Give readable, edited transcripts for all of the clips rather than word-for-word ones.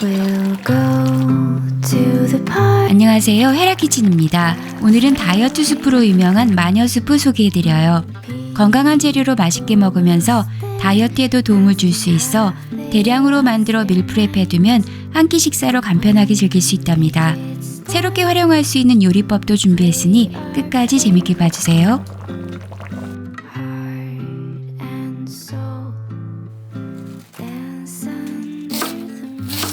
We'll go to the park. 안녕하세요, 헤라키친입니다. 오늘은 다이어트 수프로 유명한 마녀수프 소개해드려요. 건강한 재료로 맛있게 먹으면서 다이어트에도 도움을 줄 수 있어 대량으로 만들어 밀프렙 해두면 한 끼 식사로 간편하게 즐길 수 있답니다. 새롭게 활용할 수 있는 요리법도 준비했으니 끝까지 재밌게 봐주세요. And soul dance under the moon.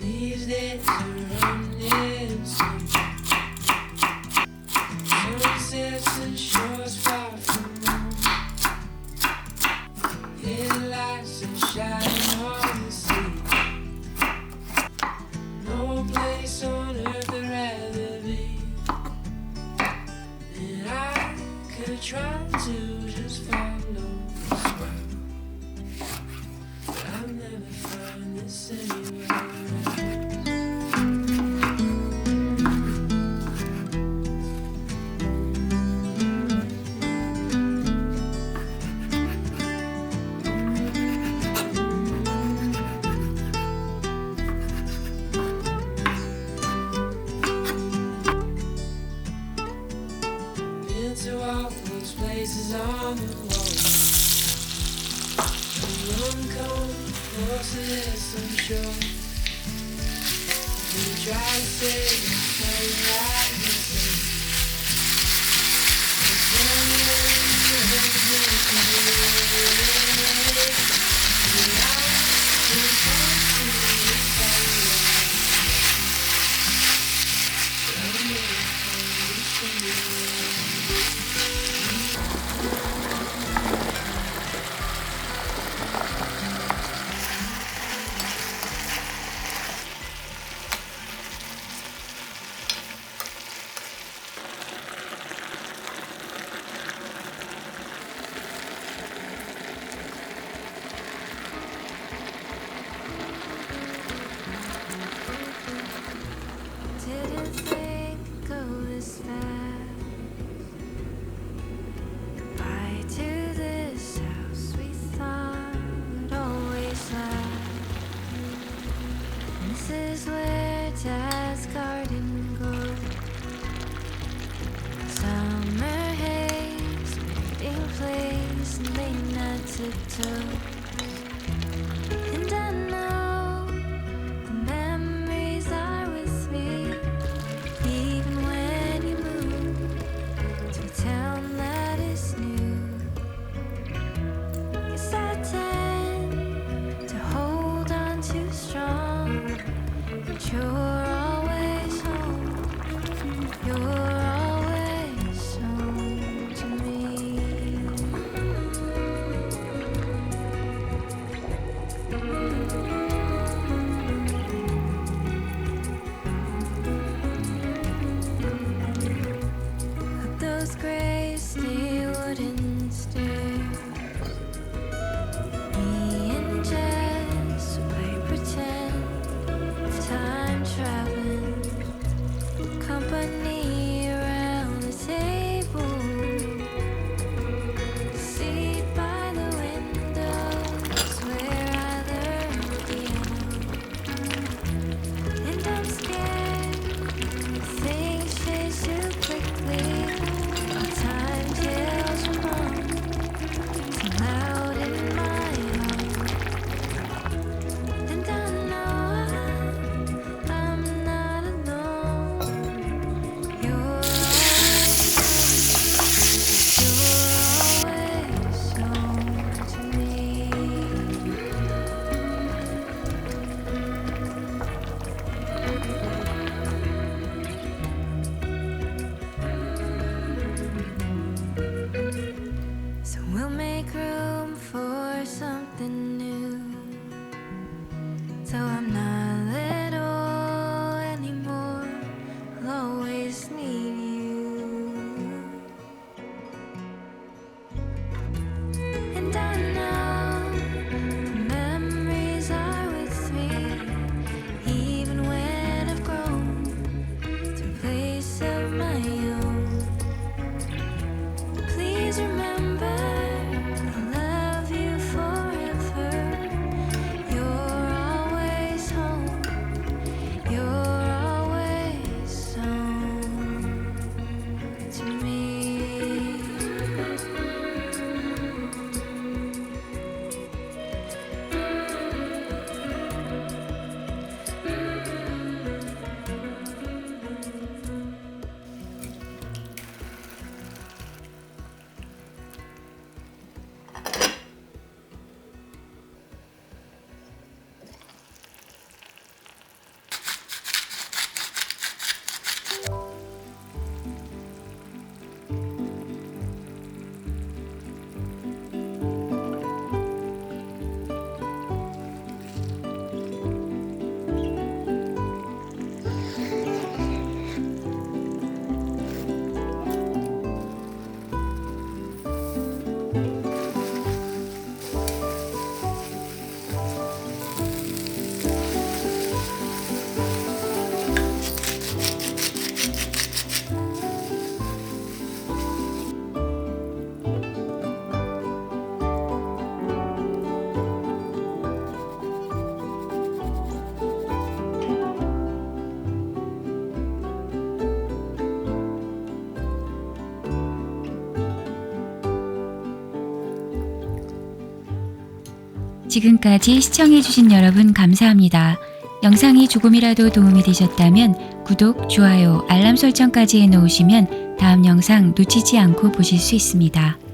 These days are running some sunsets and shores far from home. Headlights and shining on the sea. No place on earth I'd rather be. And I could try to just follow the spark, but I'll never find this anywhere else. Been to all those places on the wall. Rum cold, horses, I'm sure. We try to say it's not right to say. It's only Didn't think it'd go this fast. Goodbye to this house we thought would always last. This is where Dad's garden goes. Summer haze, meeting place, and late night tiptoe. And I know the memories are with me, even when you move to a town that is new. Guess I tend to hold on too strong, but you're always home. You're always home to me. Up those gray steel wooden stairs, me and Jess play pretend of time traveling, company 지금까지 시청해주신 여러분 감사합니다. 영상이 조금이라도 도움이 되셨다면 구독, 좋아요, 알람 설정까지 해놓으시면 다음 영상 놓치지 않고 보실 수 있습니다.